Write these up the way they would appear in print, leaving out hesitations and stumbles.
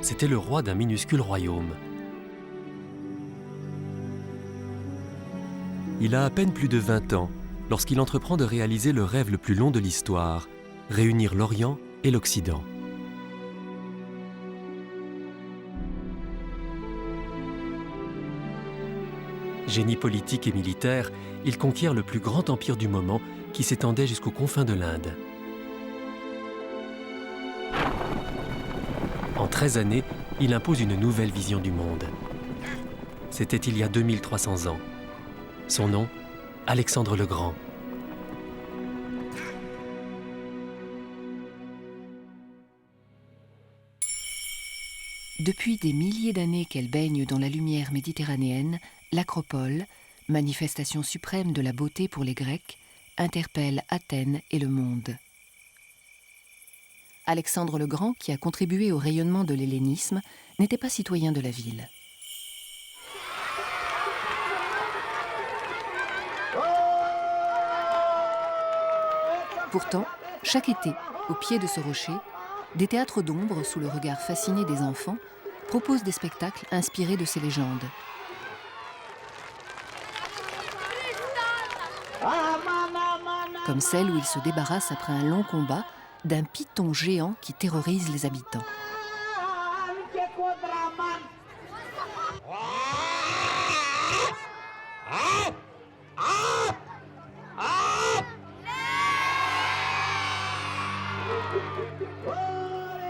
c'était le roi d'un minuscule royaume. Il a à peine plus de 20 ans lorsqu'il entreprend de réaliser le rêve le plus long de l'histoire, réunir l'Orient et l'Occident. Génie politique et militaire, il conquiert le plus grand empire du moment qui s'étendait jusqu'aux confins de l'Inde. En 13 années, il impose une nouvelle vision du monde. C'était il y a 2300 ans. Son nom, Alexandre le Grand. Depuis des milliers d'années qu'elle baigne dans la lumière méditerranéenne, l'Acropole, manifestation suprême de la beauté pour les Grecs, interpelle Athènes et le monde. Alexandre le Grand, qui a contribué au rayonnement de l'hellénisme, n'était pas citoyen de la ville. Pourtant, chaque été, au pied de ce rocher, des théâtres d'ombre, sous le regard fasciné des enfants, proposent des spectacles inspirés de ces légendes. Comme celle où il se débarrasse après un long combat d'un python géant qui terrorise les habitants.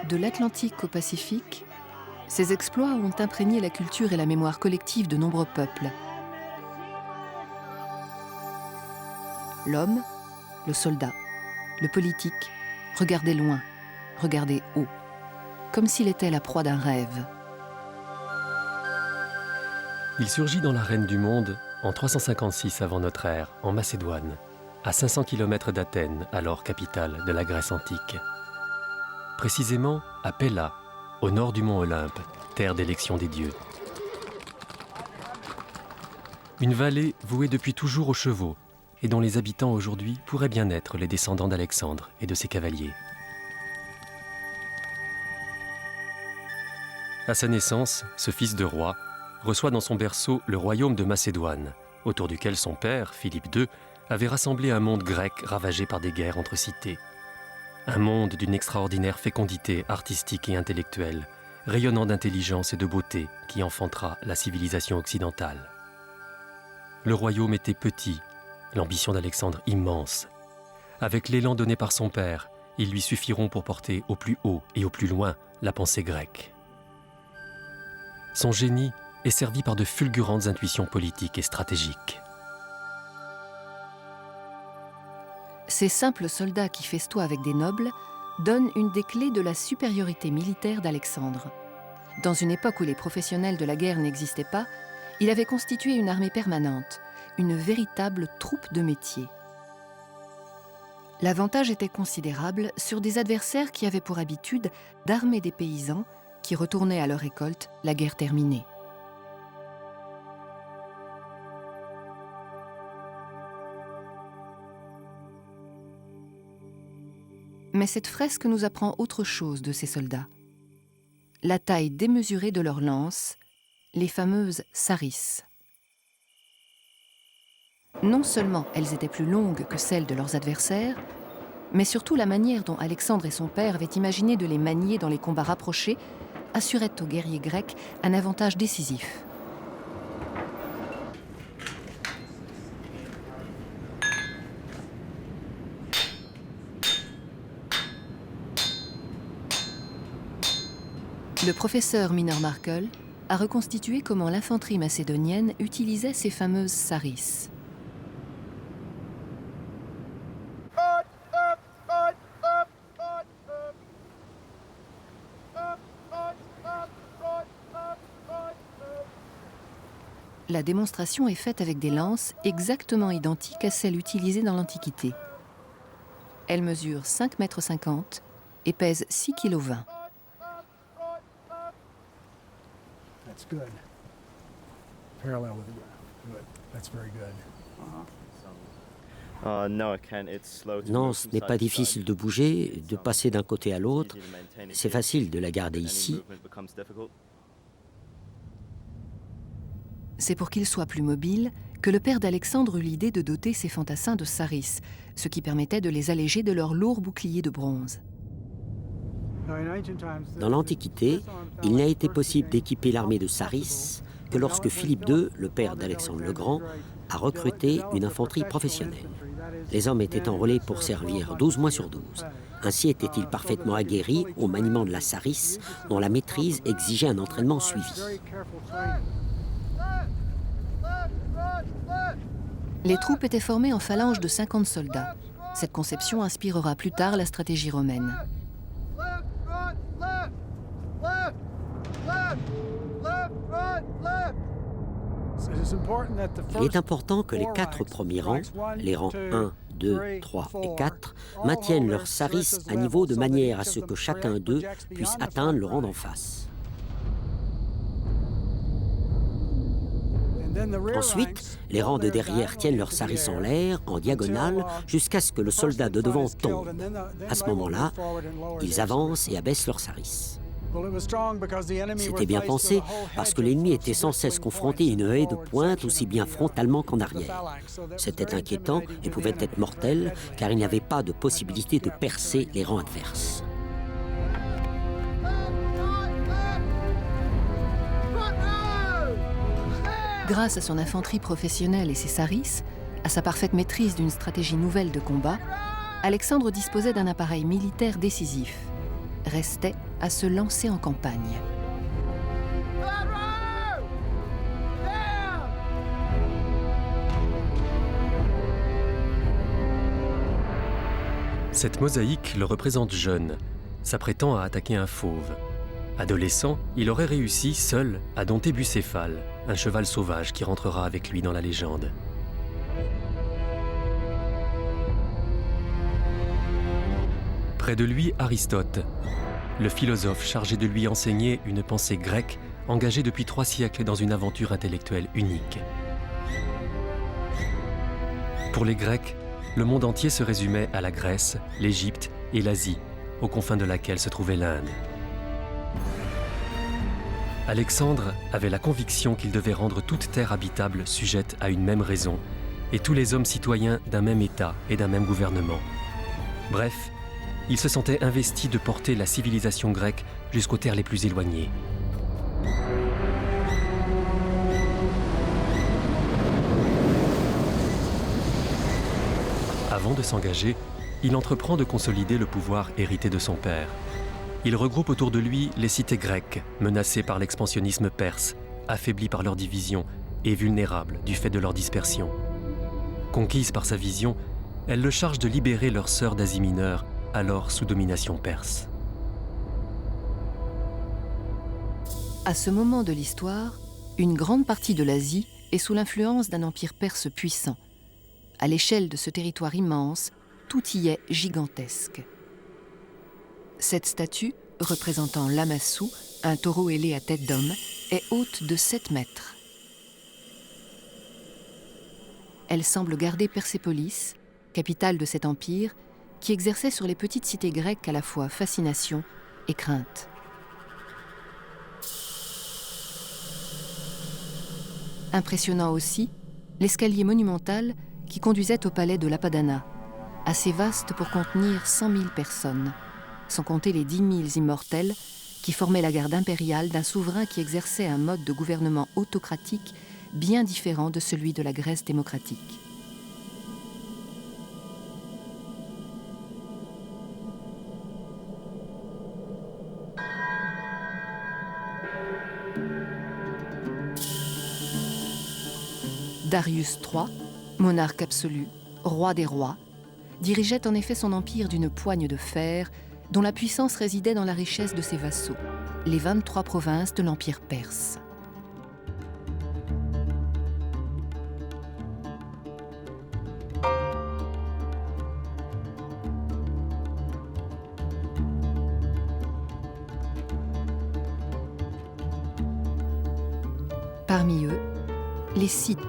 De l'Atlantique au Pacifique, ces exploits ont imprégné la culture et la mémoire collective de nombreux peuples. L'homme, le soldat, le politique, regardait loin, regardait haut, comme s'il était la proie d'un rêve. Il surgit dans l'arène du monde en 356 avant notre ère, en Macédoine, à 500 km d'Athènes, alors capitale de la Grèce antique. Précisément à Péla, au nord du mont Olympe, terre d'élection des dieux. Une vallée vouée depuis toujours aux chevaux et dont les habitants aujourd'hui pourraient bien être les descendants d'Alexandre et de ses cavaliers. À sa naissance, ce fils de roi reçoit dans son berceau le royaume de Macédoine, autour duquel son père, Philippe II, avait rassemblé un monde grec ravagé par des guerres entre cités. Un monde d'une extraordinaire fécondité artistique et intellectuelle, rayonnant d'intelligence et de beauté qui enfantera la civilisation occidentale. Le royaume était petit, l'ambition d'Alexandre immense. Avec l'élan donné par son père, ils lui suffiront pour porter au plus haut et au plus loin la pensée grecque. Son génie est servi par de fulgurantes intuitions politiques et stratégiques. Ces simples soldats qui festoient avec des nobles donnent une des clés de la supériorité militaire d'Alexandre. Dans une époque où les professionnels de la guerre n'existaient pas, il avait constitué une armée permanente, une véritable troupe de métier. L'avantage était considérable sur des adversaires qui avaient pour habitude d'armer des paysans qui retournaient à leur récolte, la guerre terminée. Mais cette fresque nous apprend autre chose de ces soldats. La taille démesurée de leurs lances, les fameuses sarisses. Non seulement elles étaient plus longues que celles de leurs adversaires, mais surtout la manière dont Alexandre et son père avaient imaginé de les manier dans les combats rapprochés assurait aux guerriers grecs un avantage décisif. Le professeur Minor Markel a reconstitué comment l'infanterie macédonienne utilisait ces fameuses sarisses. La démonstration est faite avec des lances exactement identiques à celles utilisées dans l'Antiquité. Elles mesurent 5,50 m et pèsent 6,20 kg. That's good. Parallel with the ground. Good. That's very good. Non, ce n'est pas difficile de bouger, de passer d'un côté à l'autre. C'est facile de la garder ici. C'est pour qu'ils soient plus mobiles que le père d'Alexandre eut l'idée de doter ses fantassins de saris, ce qui permettait de les alléger de leurs lourds boucliers de bronze. Dans l'Antiquité, il n'a été possible d'équiper l'armée de saris que lorsque Philippe II, le père d'Alexandre le Grand, a recruté une infanterie professionnelle. Les hommes étaient enrôlés pour servir 12 mois sur 12. Ainsi étaient-ils parfaitement aguerris au maniement de la saris, dont la maîtrise exigeait un entraînement suivi. Les troupes étaient formées en phalanges de 50 soldats. Cette conception inspirera plus tard la stratégie romaine. Il est important que les 4 premiers rangs, les rangs 1, 2, 3 et 4, maintiennent leurs saris à niveau de manière à ce que chacun d'eux puisse atteindre le rang d'en face. Ensuite, les rangs de derrière tiennent leurs saris en l'air, en diagonale, jusqu'à ce que le soldat de devant tombe. À ce moment-là, ils avancent et abaissent leurs saris. C'était bien pensé, parce que l'ennemi était sans cesse confronté à une haie de pointe aussi bien frontalement qu'en arrière. C'était inquiétant et pouvait être mortel, car il n'y avait pas de possibilité de percer les rangs adverses. Grâce à son infanterie professionnelle et ses saris, à sa parfaite maîtrise d'une stratégie nouvelle de combat, Alexandre disposait d'un appareil militaire décisif. Restait à se lancer en campagne. Cette mosaïque le représente jeune, s'apprêtant à attaquer un fauve. Adolescent, il aurait réussi, seul, à dompter Bucéphale, un cheval sauvage qui rentrera avec lui dans la légende. Près de lui, Aristote, le philosophe chargé de lui enseigner une pensée grecque engagée depuis 3 siècles dans une aventure intellectuelle unique. Pour les Grecs, le monde entier se résumait à la Grèce, l'Égypte et l'Asie, aux confins de laquelle se trouvait l'Inde. Alexandre avait la conviction qu'il devait rendre toute terre habitable sujette à une même raison, et tous les hommes citoyens d'un même État et d'un même gouvernement. Bref, il se sentait investi de porter la civilisation grecque jusqu'aux terres les plus éloignées. Avant de s'engager, il entreprend de consolider le pouvoir hérité de son père. Il regroupe autour de lui les cités grecques, menacées par l'expansionnisme perse, affaiblies par leur division et vulnérables du fait de leur dispersion. Conquises par sa vision, elles le chargent de libérer leurs sœurs d'Asie mineure, alors sous domination perse. À ce moment de l'histoire, une grande partie de l'Asie est sous l'influence d'un empire perse puissant. À l'échelle de ce territoire immense, tout y est gigantesque. Cette statue, représentant Lamassu, un taureau ailé à tête d'homme, est haute de 7 mètres. Elle semble garder Persépolis, capitale de cet empire, qui exerçait sur les petites cités grecques à la fois fascination et crainte. Impressionnant aussi, l'escalier monumental qui conduisait au palais de l'Apadana, assez vaste pour contenir 100 000 personnes, sans compter les 10 000 immortels qui formaient la garde impériale d'un souverain qui exerçait un mode de gouvernement autocratique bien différent de celui de la Grèce démocratique. Darius III, monarque absolu, roi des rois, dirigeait en effet son empire d'une poigne de fer dont la puissance résidait dans la richesse de ses vassaux, les 23 provinces de l'empire perse. Parmi eux, les Scythes,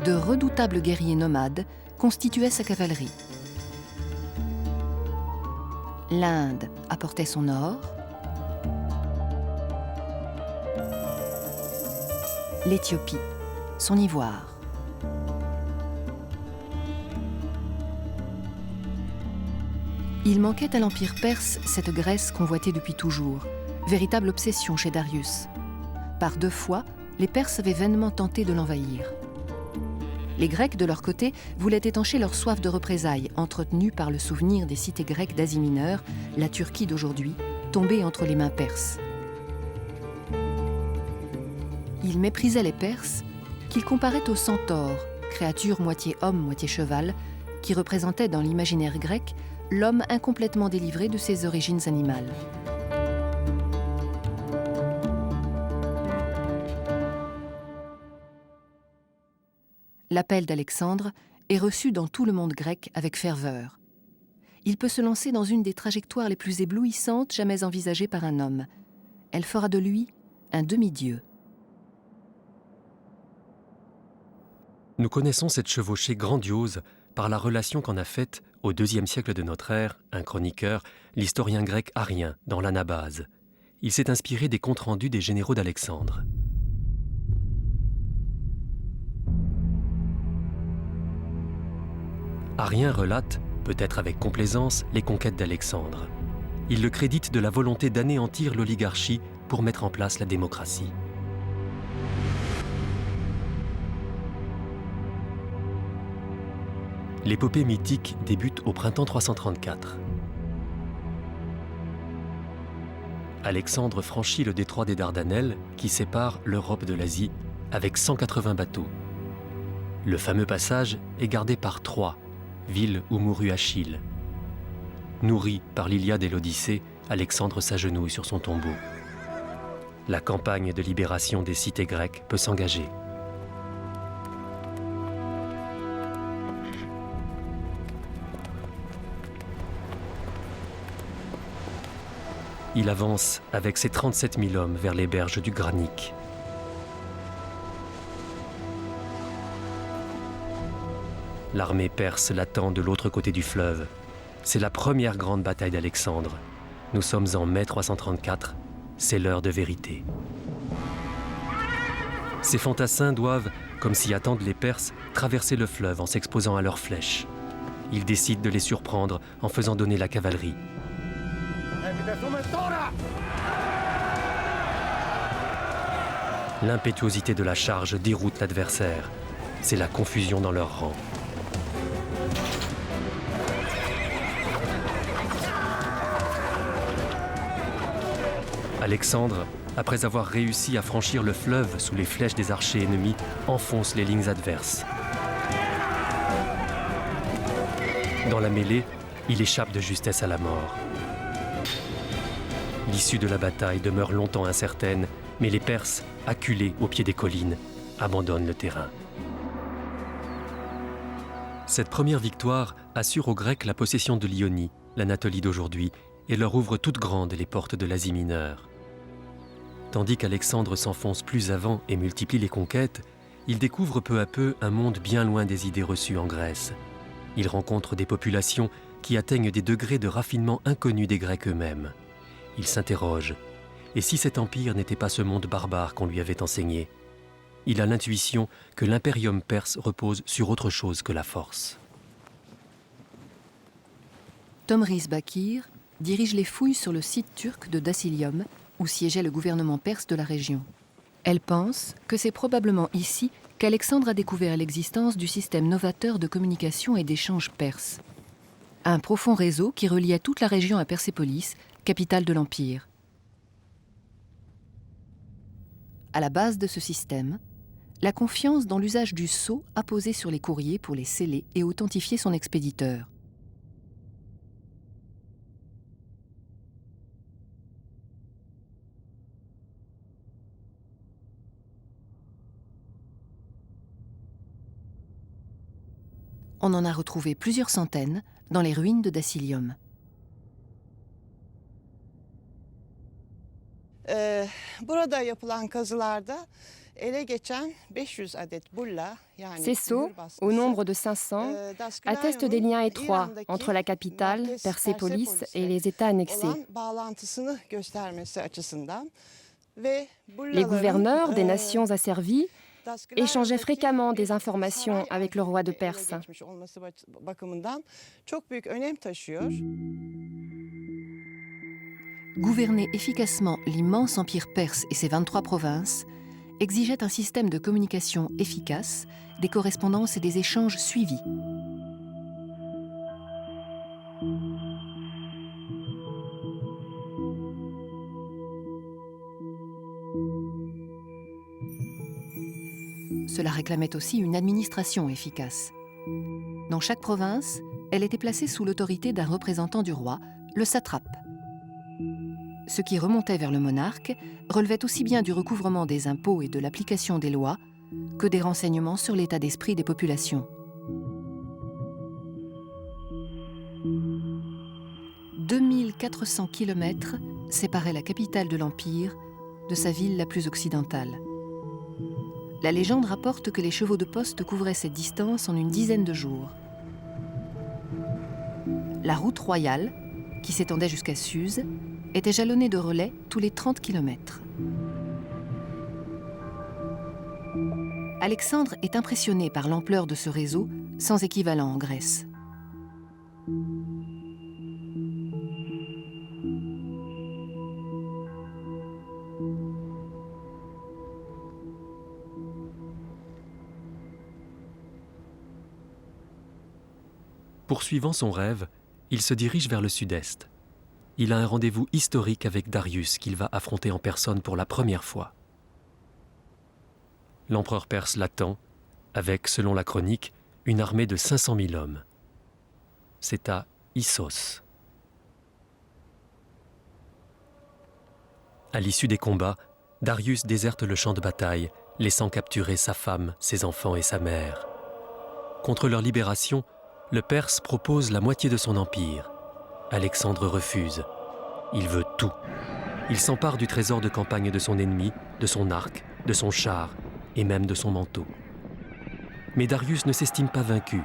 de redoutables guerriers nomades constituait sa cavalerie. L'Inde apportait son or, l'Éthiopie son ivoire. Il manquait à l'Empire perse cette Grèce convoitée depuis toujours, véritable obsession chez Darius. Par 2 fois, les Perses avaient vainement tenté de l'envahir. Les Grecs, de leur côté, voulaient étancher leur soif de représailles, entretenue par le souvenir des cités grecques d'Asie mineure, la Turquie d'aujourd'hui, tombée entre les mains perses. Ils méprisaient les Perses, qu'ils comparaient aux centaures, créatures moitié homme, moitié cheval, qui représentaient dans l'imaginaire grec l'homme incomplètement délivré de ses origines animales. L'appel d'Alexandre est reçu dans tout le monde grec avec ferveur. Il peut se lancer dans une des trajectoires les plus éblouissantes jamais envisagées par un homme. Elle fera de lui un demi-dieu. Nous connaissons cette chevauchée grandiose par la relation qu'en a faite, au IIe siècle de notre ère, un chroniqueur, l'historien grec Arien, dans l'Anabase. Il s'est inspiré des comptes rendus des généraux d'Alexandre. Arien relate, peut-être avec complaisance, les conquêtes d'Alexandre. Il le crédite de la volonté d'anéantir l'oligarchie pour mettre en place la démocratie. L'épopée mythique débute au printemps 334. Alexandre franchit le détroit des Dardanelles qui sépare l'Europe de l'Asie avec 180 bateaux. Le fameux passage est gardé par Troie, ville où mourut Achille. Nourri par l'Iliade et l'Odyssée, Alexandre s'agenouille sur son tombeau. La campagne de libération des cités grecques peut s'engager. Il avance avec ses 37 000 hommes vers les berges du Granique. L'armée perse l'attend de l'autre côté du fleuve. C'est la première grande bataille d'Alexandre. Nous sommes en mai 334, c'est l'heure de vérité. Ces fantassins doivent, comme s'y attendent les Perses, traverser le fleuve en s'exposant à leurs flèches. Ils décident de les surprendre en faisant donner la cavalerie. L'impétuosité de la charge déroute l'adversaire. C'est la confusion dans leurs rangs. Alexandre, après avoir réussi à franchir le fleuve sous les flèches des archers ennemis, enfonce les lignes adverses. Dans la mêlée, il échappe de justesse à la mort. L'issue de la bataille demeure longtemps incertaine, mais les Perses, acculés au pied des collines, abandonnent le terrain. Cette première victoire assure aux Grecs la possession de l'Ionie, l'Anatolie d'aujourd'hui, et leur ouvre toutes grandes les portes de l'Asie mineure. Tandis qu'Alexandre s'enfonce plus avant et multiplie les conquêtes, il découvre peu à peu un monde bien loin des idées reçues en Grèce. Il rencontre des populations qui atteignent des degrés de raffinement inconnus des Grecs eux-mêmes. Il s'interroge. Et si cet empire n'était pas ce monde barbare qu'on lui avait enseigné? Il a l'intuition que l'impérium perse repose sur autre chose que la force. Tomris Bakir dirige les fouilles sur le site turc de Dasilium, où siégeait le gouvernement perse de la région. Elle pense que c'est probablement ici qu'Alexandre a découvert l'existence du système novateur de communication et d'échange perse. Un profond réseau qui reliait toute la région à Persépolis, capitale de l'Empire. À la base de ce système, la confiance dans l'usage du sceau apposé sur les courriers pour les sceller et authentifier son expéditeur. On en a retrouvé plusieurs centaines dans les ruines de Dasilium. Burada yapılan kazılarda Ces sceaux, au nombre de 500, attestent des liens étroits entre la capitale, Persépolis, et les États annexés. Les gouverneurs des nations asservies échangeaient fréquemment des informations avec le roi de Perse. Gouverner efficacement l'immense empire perse et ses 23 provinces exigeait un système de communication efficace, des correspondances et des échanges suivis. Cela réclamait aussi une administration efficace. Dans chaque province, elle était placée sous l'autorité d'un représentant du roi, le satrape. Ce qui remontait vers le monarque relevait aussi bien du recouvrement des impôts et de l'application des lois que des renseignements sur l'état d'esprit des populations. 2400 kilomètres séparaient la capitale de l'Empire de sa ville la plus occidentale. La légende rapporte que les chevaux de poste couvraient cette distance en une dizaine de jours. La route royale, qui s'étendait jusqu'à Suse, était jalonnée de relais tous les 30 kilomètres. Alexandre est impressionné par l'ampleur de ce réseau, sans équivalent en Grèce. Poursuivant son rêve, il se dirige vers le sud-est. Il a un rendez-vous historique avec Darius qu'il va affronter en personne pour la première fois. L'empereur perse l'attend, avec, selon la chronique, une armée de 500 000 hommes. C'est à Issos. À l'issue des combats, Darius déserte le champ de bataille, laissant capturer sa femme, ses enfants et sa mère. Contre leur libération, le Perse propose la moitié de son empire. Alexandre refuse. Il veut tout. Il s'empare du trésor de campagne de son ennemi, de son arc, de son char et même de son manteau. Mais Darius ne s'estime pas vaincu.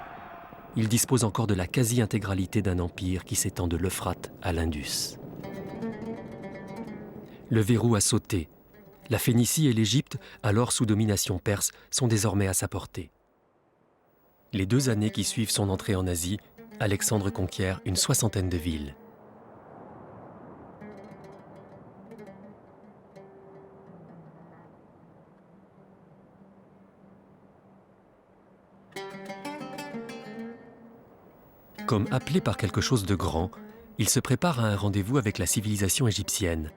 Il dispose encore de la quasi-intégralité d'un empire qui s'étend de l'Euphrate à l'Indus. Le verrou a sauté. La Phénicie et l'Égypte, alors sous domination perse, sont désormais à sa portée. Les 2 années qui suivent son entrée en Asie, Alexandre conquiert une 60aine de villes. Comme appelé par quelque chose de grand, il se prépare à un rendez-vous avec la civilisation égyptienne.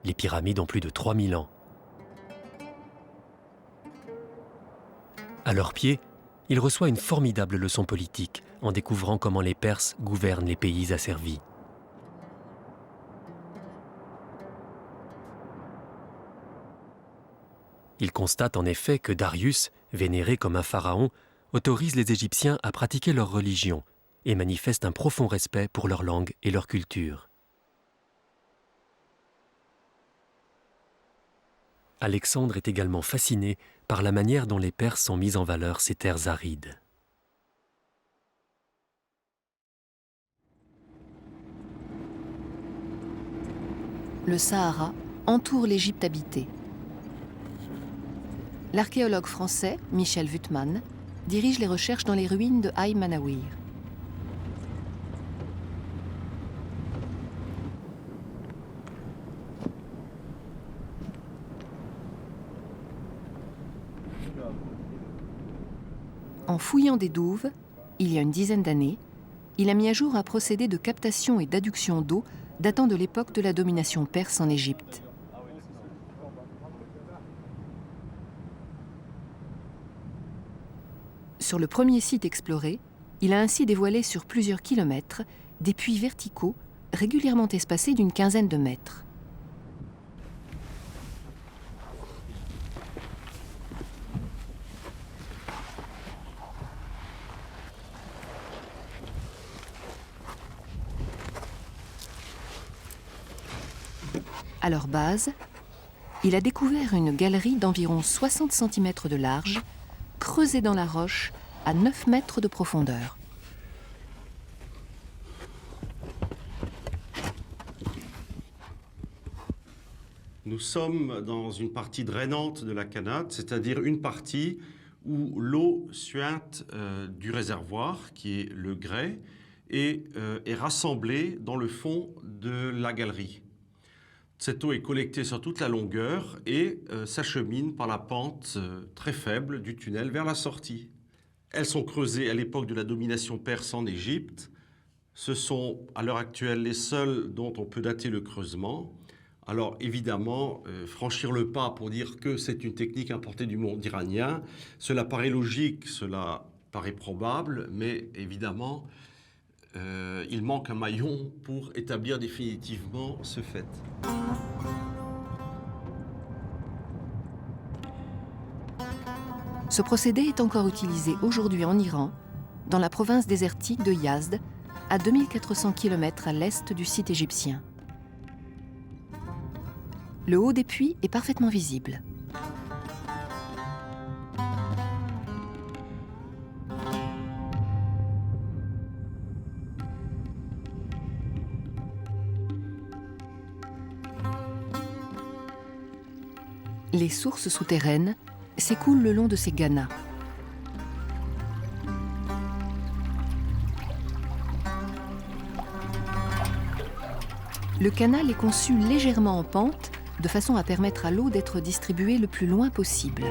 Les pyramides ont plus de 3000 ans. À leurs pieds, il reçoit une formidable leçon politique en découvrant comment les Perses gouvernent les pays asservis. Il constate en effet que Darius, vénéré comme un pharaon, autorise les Égyptiens à pratiquer leur religion et manifeste un profond respect pour leur langue et leur culture. Alexandre est également fasciné par la manière dont les Perses ont mis en valeur ces terres arides. Le Sahara entoure l'Égypte habitée. L'archéologue français Michel Wuttmann dirige les recherches dans les ruines de Haï Manawir. En fouillant des douves, il y a une dizaine d'années, il a mis à jour un procédé de captation et d'adduction d'eau datant de l'époque de la domination perse en Égypte. Sur le premier site exploré, il a ainsi dévoilé sur plusieurs kilomètres des puits verticaux régulièrement espacés d'une quinzaine de mètres. À leur base, il a découvert une galerie d'environ 60 cm de large, creusée dans la roche à 9 mètres de profondeur. Nous sommes dans une partie drainante de la canade, c'est-à-dire une partie où l'eau suinte du réservoir, qui est le grès, est rassemblée dans le fond de la galerie. Cette eau est collectée sur toute la longueur et s'achemine par la pente très faible du tunnel vers la sortie. Elles sont creusées à l'époque de la domination perse en Égypte. Ce sont à l'heure actuelle les seules dont on peut dater le creusement. Alors évidemment, franchir le pas pour dire que c'est une technique importée du monde iranien, cela paraît logique, cela paraît probable, mais évidemment, il manque un maillon pour établir définitivement ce fait. Ce procédé est encore utilisé aujourd'hui en Iran, dans la province désertique de Yazd, à 2400 km à l'est du site égyptien. Le haut des puits est parfaitement visible. Les sources souterraines s'écoulent le long de ces ganas. Le canal est conçu légèrement en pente, de façon à permettre à l'eau d'être distribuée le plus loin possible.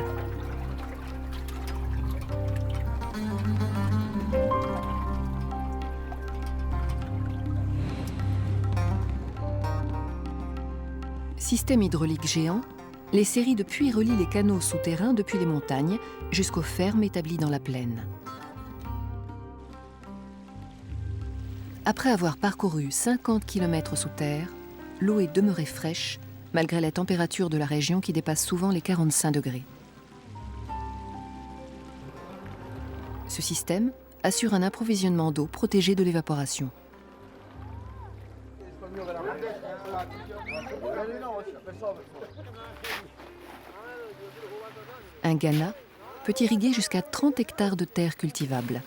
Système hydraulique géant, les séries de puits relient les canaux souterrains depuis les montagnes jusqu'aux fermes établies dans la plaine. Après avoir parcouru 50 km sous terre, l'eau est demeurée fraîche, malgré la température de la région qui dépasse souvent les 45 degrés. Ce système assure un approvisionnement d'eau protégé de l'évaporation. Un gana peut irriguer jusqu'à 30 hectares de terres cultivables.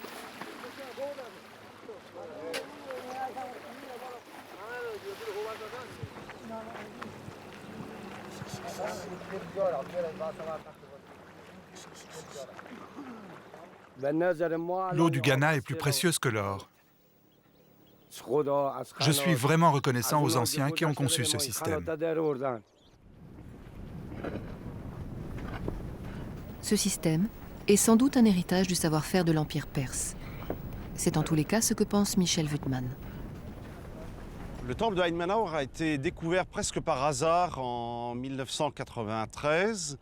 L'eau du Ghana est plus précieuse que l'or. Je suis vraiment reconnaissant aux anciens qui ont conçu ce système. Ce système est sans doute un héritage du savoir-faire de l'Empire perse. C'est en tous les cas ce que pense Michel Wuttmann. Le temple de Aïn Manaour a été découvert presque par hasard en 1993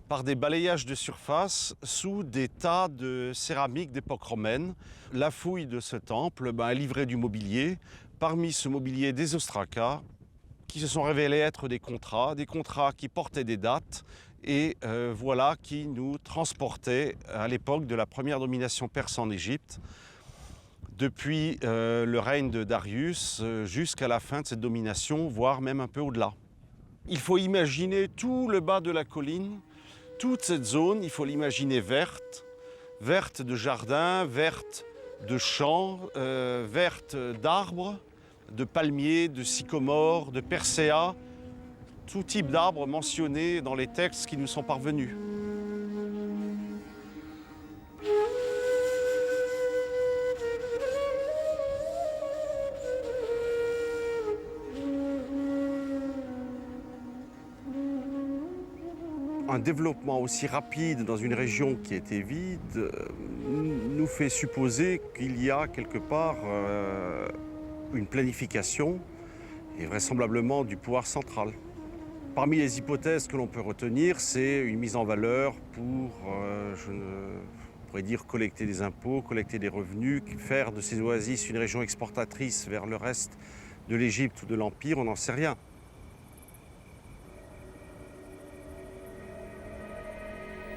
par des balayages de surface sous des tas de céramique d'époque romaine. La fouille de ce temple a livré du mobilier. Parmi ce mobilier, des ostracas qui se sont révélés être des contrats qui portaient des dates et voilà qui nous transportaient à l'époque de la première domination perse en Égypte, depuis le règne de Darius jusqu'à la fin de cette domination, voire même un peu au-delà. Il faut imaginer tout le bas de la colline, toute cette zone, il faut l'imaginer verte, verte de jardins, verte de champs, verte d'arbres, de palmiers, de sycomores, de perséas, tout type d'arbres mentionnés dans les textes qui nous sont parvenus. Un développement aussi rapide dans une région qui était vide nous fait supposer qu'il y a quelque part une planification et vraisemblablement du pouvoir central. Parmi les hypothèses que l'on peut retenir, c'est une mise en valeur pour, on pourrait dire, collecter des impôts, collecter des revenus, faire de ces oasis une région exportatrice vers le reste de l'Égypte ou de l'Empire, on n'en sait rien.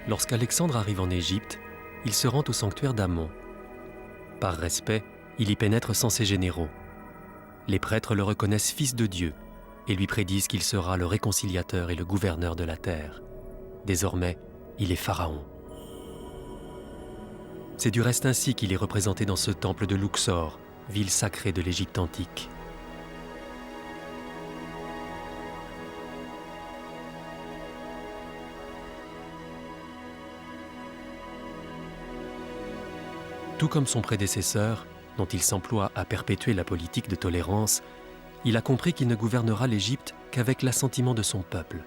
Lorsqu'Alexandre arrive en Égypte, il se rend au sanctuaire d'Amon. Par respect, il y pénètre sans ses généraux. Les prêtres le reconnaissent fils de Dieu. et lui prédisent qu'il sera le réconciliateur et le gouverneur de la terre. Désormais, il est pharaon. C'est du reste ainsi qu'il est représenté dans ce temple de Luxor, ville sacrée de l'Égypte antique. Tout comme son prédécesseur, dont il s'emploie à perpétuer la politique de tolérance, il a compris qu'il ne gouvernera l'Égypte qu'avec l'assentiment de son peuple.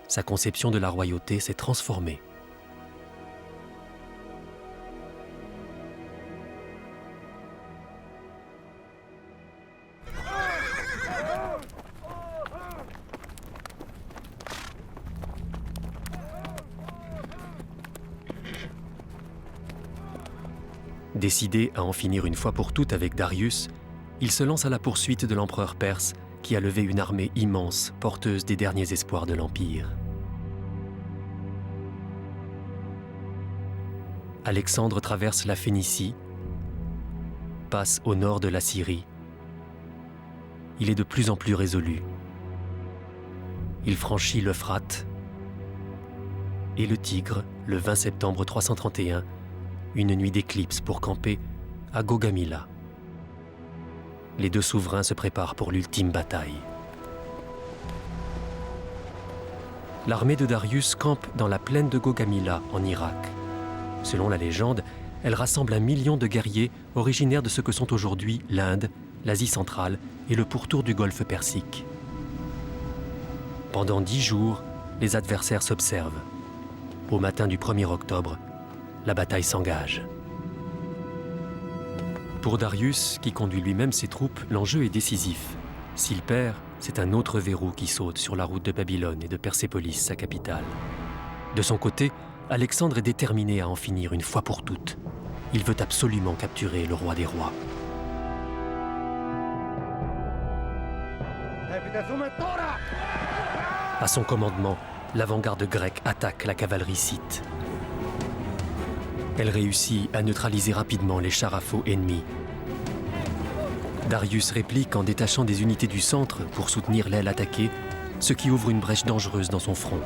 Sa conception de la royauté s'est transformée. Décidé à en finir une fois pour toutes avec Darius, il se lance à la poursuite de l'empereur perse qui a levé une armée immense, porteuse des derniers espoirs de l'Empire. Alexandre traverse la Phénicie, passe au nord de la Syrie. Il est de plus en plus résolu. Il franchit l'Euphrate et le Tigre le 20 septembre 331, une nuit d'éclipse pour camper à Gaugamela. Les deux souverains se préparent pour l'ultime bataille. L'armée de Darius campe dans la plaine de Gaugamela, en Irak. Selon la légende, elle rassemble 1 million de guerriers originaires de ce que sont aujourd'hui l'Inde, l'Asie centrale et le pourtour du golfe Persique. Pendant 10 jours, les adversaires s'observent. Au matin du 1er octobre, la bataille s'engage. Pour Darius, qui conduit lui-même ses troupes, l'enjeu est décisif. S'il perd, c'est un autre verrou qui saute sur la route de Babylone et de Persépolis, sa capitale. De son côté, Alexandre est déterminé à en finir une fois pour toutes. Il veut absolument capturer le roi des rois. À son commandement, l'avant-garde grecque attaque la cavalerie scythe. Elle réussit à neutraliser rapidement les chars à faux ennemis. Darius réplique en détachant des unités du centre pour soutenir l'aile attaquée, ce qui ouvre une brèche dangereuse dans son front.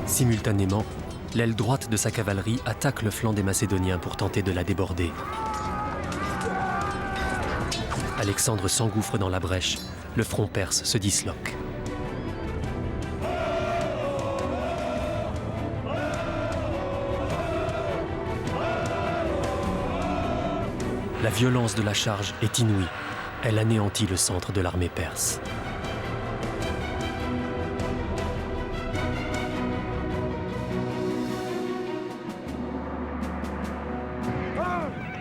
Simultanément, l'aile droite de sa cavalerie attaque le flanc des Macédoniens pour tenter de la déborder. Alexandre s'engouffre dans la brèche, le front perse se disloque. La violence de la charge est inouïe. Elle anéantit le centre de l'armée perse.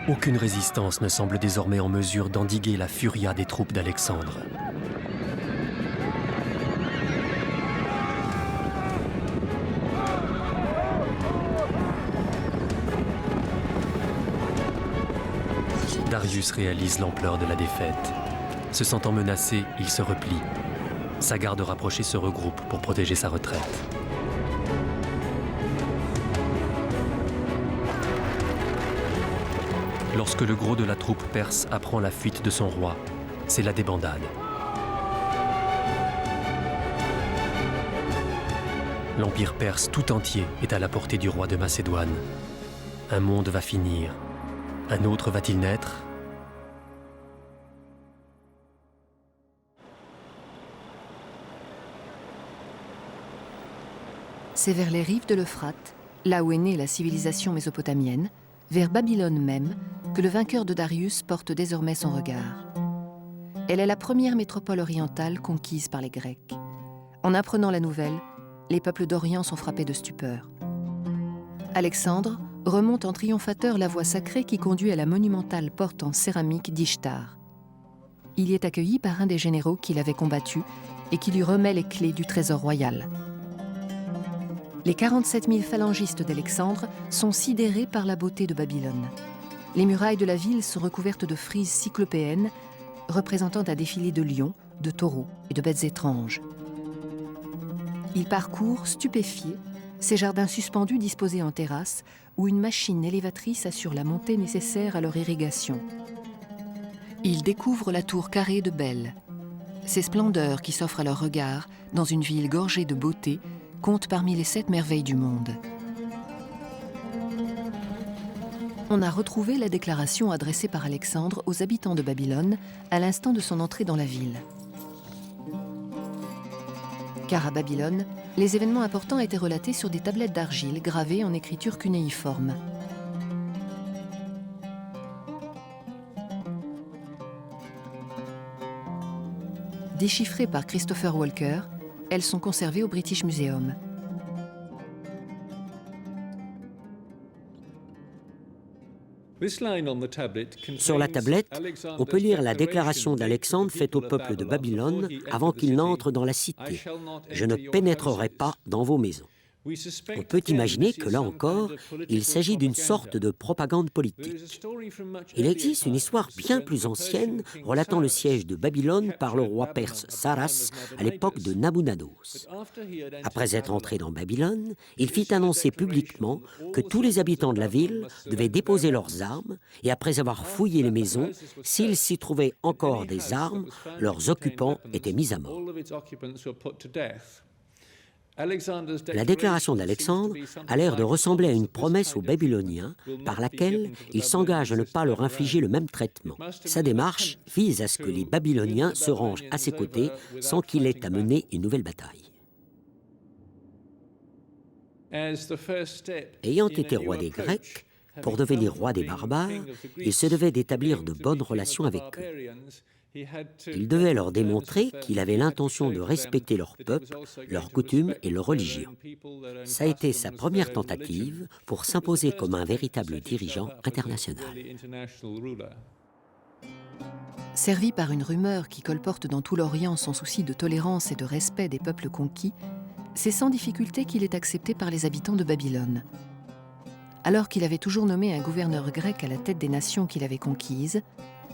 Aucune résistance ne semble désormais en mesure d'endiguer la furia des troupes d'Alexandre. Darius réalise l'ampleur de la défaite. Se sentant menacé, il se replie. Sa garde rapprochée se regroupe pour protéger sa retraite. Lorsque le gros de la troupe perse apprend la fuite de son roi, c'est la débandade. L'empire perse tout entier est à la portée du roi de Macédoine. Un monde va finir. Un autre va-t-il naître ? C'est vers les rives de l'Euphrate, là où est née la civilisation mésopotamienne, vers Babylone même, que le vainqueur de Darius porte désormais son regard. Elle est la première métropole orientale conquise par les Grecs. En apprenant la nouvelle, les peuples d'Orient sont frappés de stupeur. Alexandre remonte en triomphateur la voie sacrée qui conduit à la monumentale porte en céramique d'Ishtar. Il y est accueilli par un des généraux qui l'avait combattu et qui lui remet les clés du trésor royal. Les 47 000 phalangistes d'Alexandre sont sidérés par la beauté de Babylone. Les murailles de la ville sont recouvertes de frises cyclopéennes représentant un défilé de lions, de taureaux et de bêtes étranges. Ils parcourent, stupéfiés, Ces jardins suspendus disposés en terrasse où une machine élévatrice assure la montée nécessaire à leur irrigation. Ils découvrent la tour carrée de Bel. Ces splendeurs qui s'offrent à leur regard dans une ville gorgée de beauté comptent parmi les 7 merveilles du monde. On a retrouvé la déclaration adressée par Alexandre aux habitants de Babylone à l'instant de son entrée dans la ville. Car à Babylone, les événements importants étaient relatés sur des tablettes d'argile gravées en écriture cunéiforme. Déchiffrées par Christopher Walker, elles sont conservées au British Museum. Sur la tablette, on peut lire la déclaration d'Alexandre faite au peuple de Babylone avant qu'il n'entre dans la cité. « Je ne pénétrerai pas dans vos maisons ». On peut imaginer que là encore, il s'agit d'une sorte de propagande politique. Il existe une histoire bien plus ancienne relatant le siège de Babylone par le roi perse Saras à l'époque de Nabunados. Après être entré dans Babylone, il fit annoncer publiquement que tous les habitants de la ville devaient déposer leurs armes et après avoir fouillé les maisons, s'il s'y trouvait encore des armes, leurs occupants étaient mis à mort. La déclaration d'Alexandre a l'air de ressembler à une promesse aux Babyloniens par laquelle il s'engage à ne pas leur infliger le même traitement. Sa démarche vise à ce que les Babyloniens se rangent à ses côtés sans qu'il ait à mener une nouvelle bataille. Ayant été roi des Grecs, pour devenir roi des barbares, il se devait d'établir de bonnes relations avec eux. Il devait leur démontrer qu'il avait l'intention de respecter leur peuple, leurs coutumes et leur religion. Ça a été sa première tentative pour s'imposer comme un véritable dirigeant international. Servi par une rumeur qui colporte dans tout l'Orient son souci de tolérance et de respect des peuples conquis, c'est sans difficulté qu'il est accepté par les habitants de Babylone. Alors qu'il avait toujours nommé un gouverneur grec à la tête des nations qu'il avait conquises,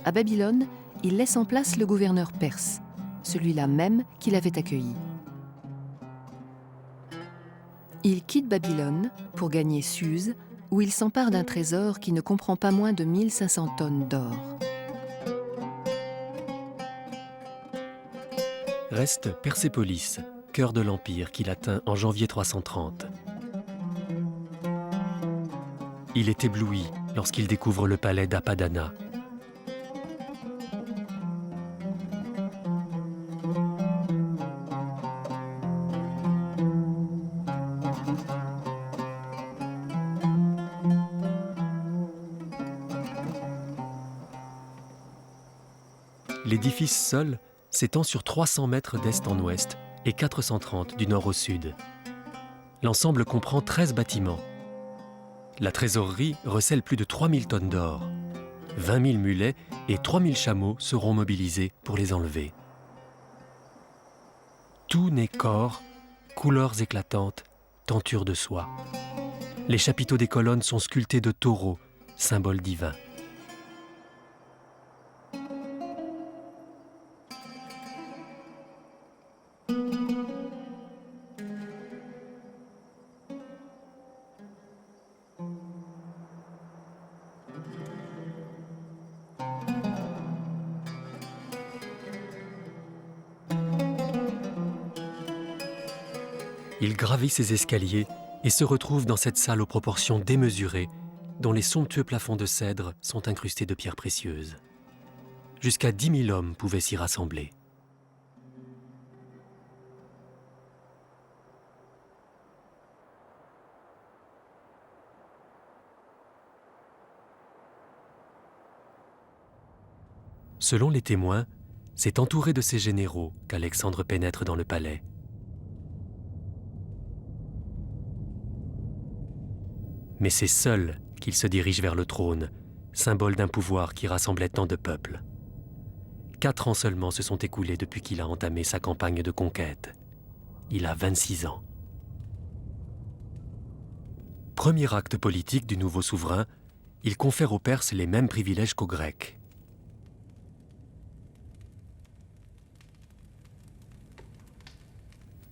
à Babylone, il laisse en place le gouverneur perse, celui-là même qu'il avait accueilli. Il quitte Babylone pour gagner Suse, où il s'empare d'un trésor qui ne comprend pas moins de 1500 tonnes d'or. Reste Persépolis, cœur de l'Empire qu'il atteint en janvier 330. Il est ébloui lorsqu'il découvre le palais d'Apadana. L'édifice seul s'étend sur 300 mètres d'est en ouest et 430 du nord au sud. L'ensemble comprend 13 bâtiments. La trésorerie recèle plus de 3000 tonnes d'or. 20 000 mulets et 3000 chameaux seront mobilisés pour les enlever. Tout n'est qu'or, couleurs éclatantes, tentures de soie. Les chapiteaux des colonnes sont sculptés de taureaux, symboles divins. Il gravit ses escaliers et se retrouve dans cette salle aux proportions démesurées, dont les somptueux plafonds de cèdre sont incrustés de pierres précieuses. Jusqu'à 10 000 hommes pouvaient s'y rassembler. Selon les témoins, c'est entouré de ses généraux qu'Alexandre pénètre dans le palais. Mais c'est seul qu'il se dirige vers le trône, symbole d'un pouvoir qui rassemblait tant de peuples. 4 ans seulement se sont écoulés depuis qu'il a entamé sa campagne de conquête. Il a 26 ans. Premier acte politique du nouveau souverain, il confère aux Perses les mêmes privilèges qu'aux Grecs.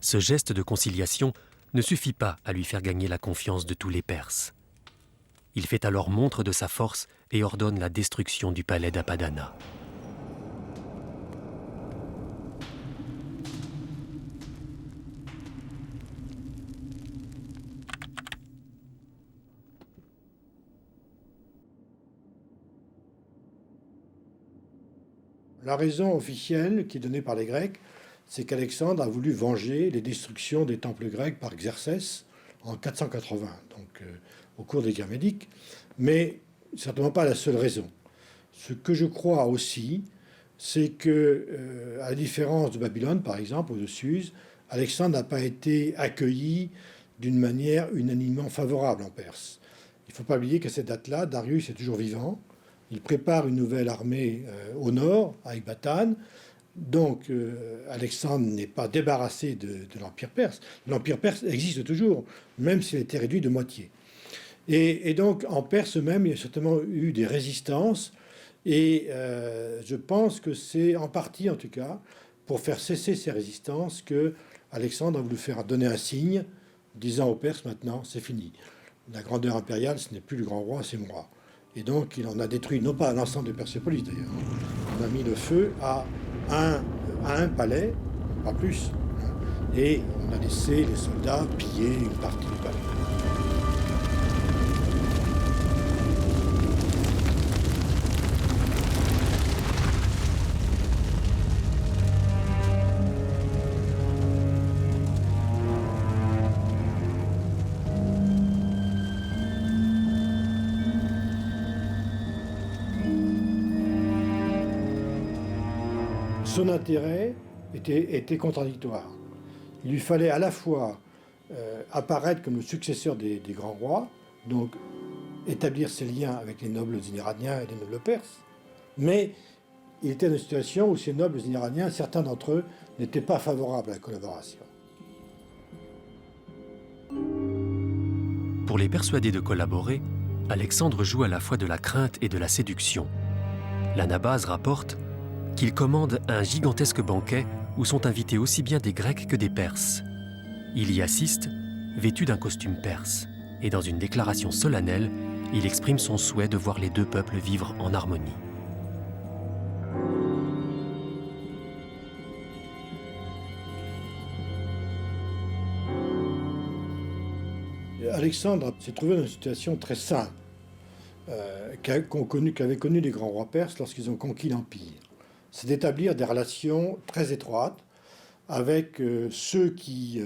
Ce geste de conciliation ne suffit pas à lui faire gagner la confiance de tous les Perses. Il fait alors montre de sa force et ordonne la destruction du palais d'Apadana. La raison officielle qui est donnée par les Grecs, c'est qu'Alexandre a voulu venger les destructions des temples grecs par Xerxès en 480, donc au cours des guerres médiques, mais certainement pas la seule raison. Ce que je crois aussi, c'est que, à la différence de Babylone, par exemple, ou de Suse, Alexandre n'a pas été accueilli d'une manière unanimement favorable en Perse. Il ne faut pas oublier qu'à cette date-là, Darius est toujours vivant. Il prépare une nouvelle armée au nord, à Ecbatane. Donc, Alexandre n'est pas débarrassé de l'Empire perse. L'Empire perse existe toujours, même s'il a été réduit de moitié. Et donc, en Perse même, il y a certainement eu des résistances. Et je pense que c'est en partie, en tout cas, pour faire cesser ces résistances, que Alexandre a voulu faire donner un signe, disant aux Perses, maintenant, c'est fini. La grandeur impériale, ce n'est plus le grand roi, c'est moi. Et donc, il en a détruit, non pas l'ensemble de Persépolis d'ailleurs, on a mis le feu à un palais, pas plus, et on a laissé les soldats piller une partie du palais. Son intérêt était contradictoire. Il lui fallait à la fois apparaître comme le successeur des grands rois, donc établir ses liens avec les nobles iraniens et les nobles perses, mais il était dans une situation où ces nobles iraniens, certains d'entre eux, n'étaient pas favorables à la collaboration. Pour les persuader de collaborer, Alexandre joue à la fois de la crainte et de la séduction. L'Anabase rapporte qu'il commande un gigantesque banquet où sont invités aussi bien des Grecs que des Perses. Il y assiste, vêtu d'un costume perse, et dans une déclaration solennelle, il exprime son souhait de voir les deux peuples vivre en harmonie. Alexandre s'est trouvé dans une situation très simple, qu'avaient connu les grands rois perses lorsqu'ils ont conquis l'Empire. C'est d'établir des relations très étroites avec ceux qui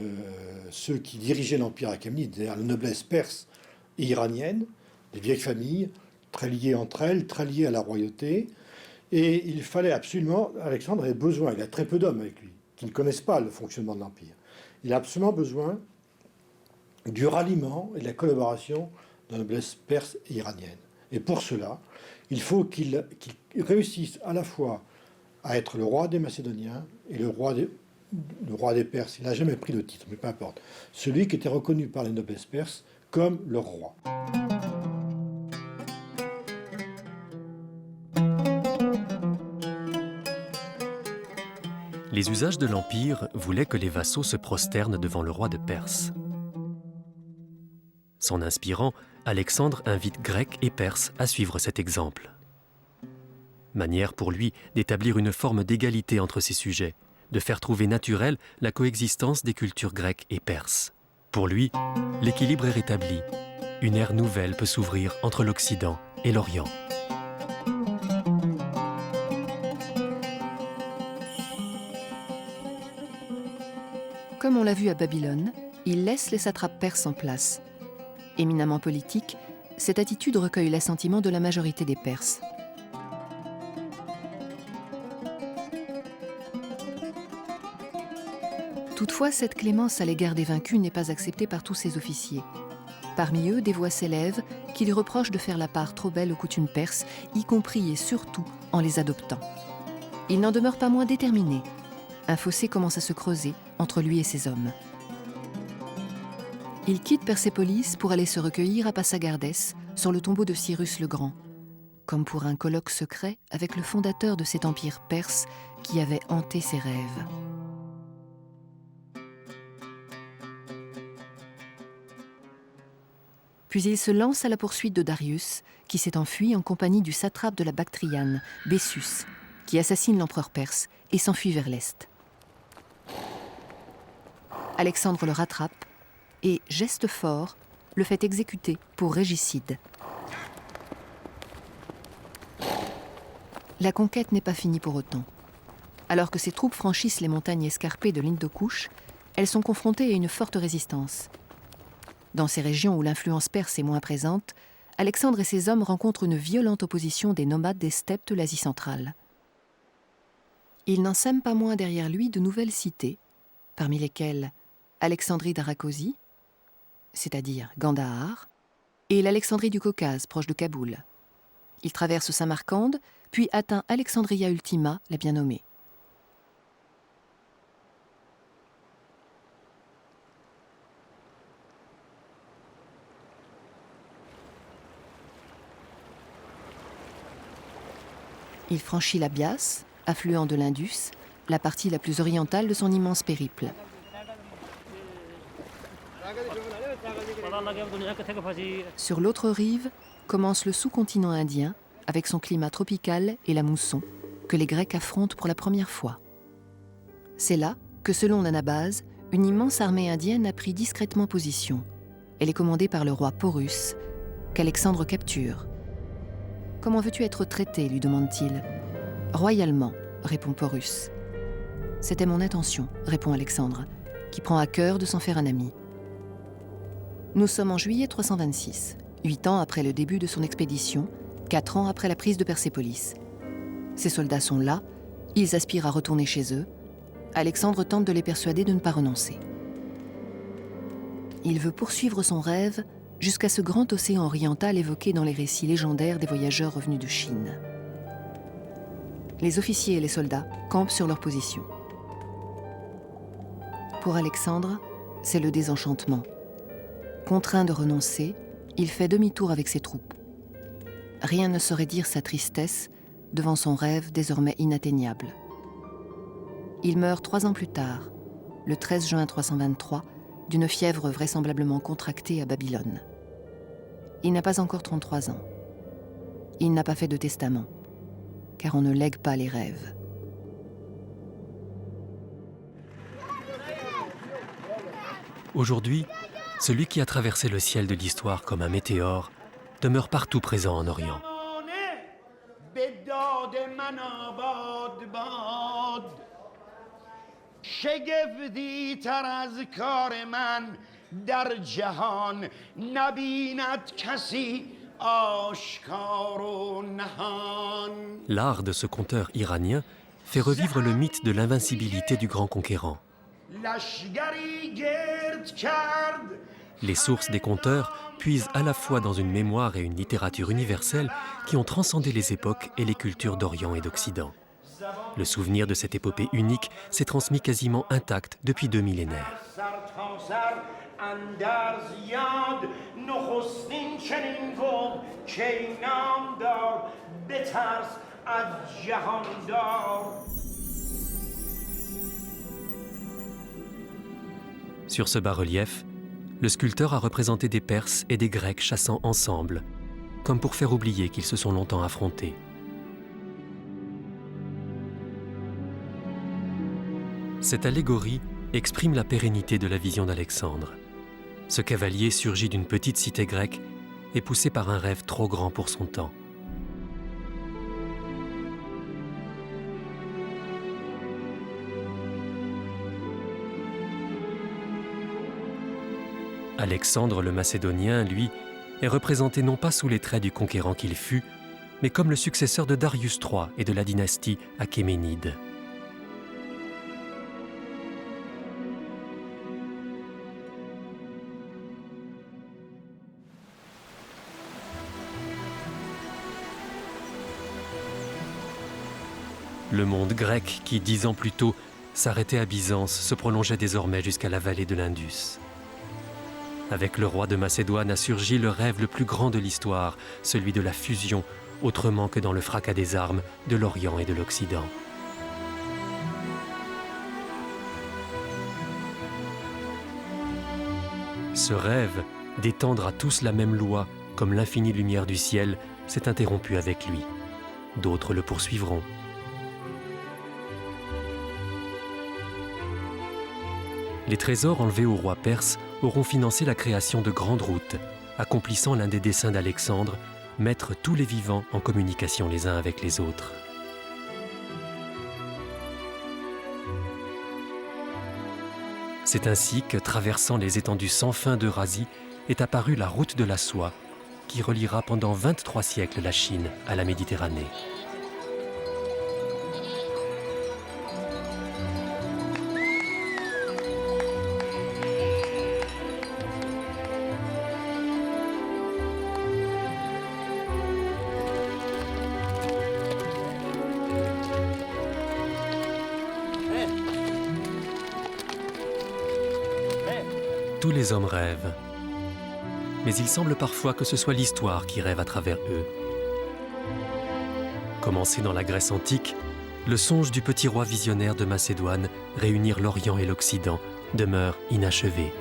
dirigeaient l'Empire achéménide, c'est-à-dire la noblesse perse et iranienne, des vieilles familles, très liées entre elles, très liées à la royauté. Et il fallait absolument, Alexandre avait besoin, il a très peu d'hommes avec lui, qui ne connaissent pas le fonctionnement de l'Empire. Il a absolument besoin du ralliement et de la collaboration de la noblesse perse et iranienne. Et pour cela, il faut qu'il réussisse à la fois à être le roi des Macédoniens et le roi des Perses. Il n'a jamais pris le titre, mais peu importe. Celui qui était reconnu par les noblesses perses comme leur roi. Les usages de l'Empire voulaient que les vassaux se prosternent devant le roi de Perse. S'en inspirant, Alexandre invite Grecs et Perses à suivre cet exemple. Manière pour lui d'établir une forme d'égalité entre ses sujets, de faire trouver naturelle la coexistence des cultures grecques et perses. Pour lui, l'équilibre est rétabli. Une ère nouvelle peut s'ouvrir entre l'Occident et l'Orient. Comme on l'a vu à Babylone, il laisse les satrapes perses en place. Éminemment politique, cette attitude recueille l'assentiment de la majorité des Perses. Toutefois, cette clémence à l'égard des vaincus n'est pas acceptée par tous ses officiers. Parmi eux, des voix s'élèvent qui lui reprochent de faire la part trop belle aux coutumes perses, y compris et surtout en les adoptant. Il n'en demeure pas moins déterminé. Un fossé commence à se creuser entre lui et ses hommes. Il quitte Persépolis pour aller se recueillir à Passagardès, sur le tombeau de Cyrus le Grand, comme pour un colloque secret avec le fondateur de cet empire perse qui avait hanté ses rêves. Puis il se lance à la poursuite de Darius, qui s'est enfui en compagnie du satrape de la Bactriane, Bessus, qui assassine l'empereur perse et s'enfuit vers l'est. Alexandre le rattrape et, geste fort, le fait exécuter pour régicide. La conquête n'est pas finie pour autant. Alors que ses troupes franchissent les montagnes escarpées de l'Hindokush, elles sont confrontées à une forte résistance. Dans ces régions où l'influence perse est moins présente, Alexandre et ses hommes rencontrent une violente opposition des nomades des steppes de l'Asie centrale. Il n'en sème pas moins derrière lui de nouvelles cités, parmi lesquelles Alexandrie d'Arakosi, c'est-à-dire Gandhar, et l'Alexandrie du Caucase, proche de Kaboul. Il traverse Samarcande, puis atteint Alexandria Ultima, la bien nommée. Il franchit la Bias, affluent de l'Indus, la partie la plus orientale de son immense périple. Sur l'autre rive commence le sous-continent indien, avec son climat tropical et la mousson, que les Grecs affrontent pour la première fois. C'est là que, selon l'Anabase, une immense armée indienne a pris discrètement position. Elle est commandée par le roi Porus, qu'Alexandre capture. « Comment veux-tu être traité ?» lui demande-t-il. « Royalement », répond Porus. « C'était mon intention », répond Alexandre, qui prend à cœur de s'en faire un ami. Nous sommes en juillet 326, 8 ans après le début de son expédition, 4 ans après la prise de Persépolis. Ses soldats sont là, ils aspirent à retourner chez eux. Alexandre tente de les persuader de ne pas renoncer. Il veut poursuivre son rêve jusqu'à ce grand océan oriental évoqué dans les récits légendaires des voyageurs revenus de Chine. Les officiers et les soldats campent sur leur position. Pour Alexandre, c'est le désenchantement. Contraint de renoncer, il fait demi-tour avec ses troupes. Rien ne saurait dire sa tristesse devant son rêve désormais inatteignable. Il meurt 3 ans plus tard, le 13 juin 323, d'une fièvre vraisemblablement contractée à Babylone. Il n'a pas encore 33 ans. Il n'a pas fait de testament, car on ne lègue pas les rêves. Aujourd'hui, celui qui a traversé le ciel de l'histoire comme un météore demeure partout présent en Orient. L'art de ce conteur iranien fait revivre le mythe de l'invincibilité du grand conquérant. Les sources des conteurs puisent à la fois dans une mémoire et une littérature universelle qui ont transcendé les époques et les cultures d'Orient et d'Occident. Le souvenir de cette épopée unique s'est transmis quasiment intact depuis 2 millénaires. Sur ce bas-relief, le sculpteur a représenté des Perses et des Grecs chassant ensemble, comme pour faire oublier qu'ils se sont longtemps affrontés. Cette allégorie exprime la pérennité de la vision d'Alexandre. Ce cavalier surgit d'une petite cité grecque et poussé par un rêve trop grand pour son temps. Alexandre le Macédonien, lui, est représenté non pas sous les traits du conquérant qu'il fut, mais comme le successeur de Darius III et de la dynastie achéménide. Le monde grec qui, 10 ans plus tôt, s'arrêtait à Byzance, se prolongeait désormais jusqu'à la vallée de l'Indus. Avec le roi de Macédoine a surgi le rêve le plus grand de l'histoire, celui de la fusion, autrement que dans le fracas des armes, de l'Orient et de l'Occident. Ce rêve d'étendre à tous la même loi, comme l'infinie lumière du ciel, s'est interrompu avec lui. D'autres le poursuivront. Les trésors enlevés au roi perse auront financé la création de grandes routes, accomplissant l'un des desseins d'Alexandre, mettre tous les vivants en communication les uns avec les autres. C'est ainsi que, traversant les étendues sans fin d'Eurasie, est apparue la route de la soie, qui reliera pendant 23 siècles la Chine à la Méditerranée. Tous les hommes rêvent, mais il semble parfois que ce soit l'histoire qui rêve à travers eux. Commencé dans la Grèce antique, le songe du petit roi visionnaire de Macédoine, réunir l'Orient et l'Occident, demeure inachevé.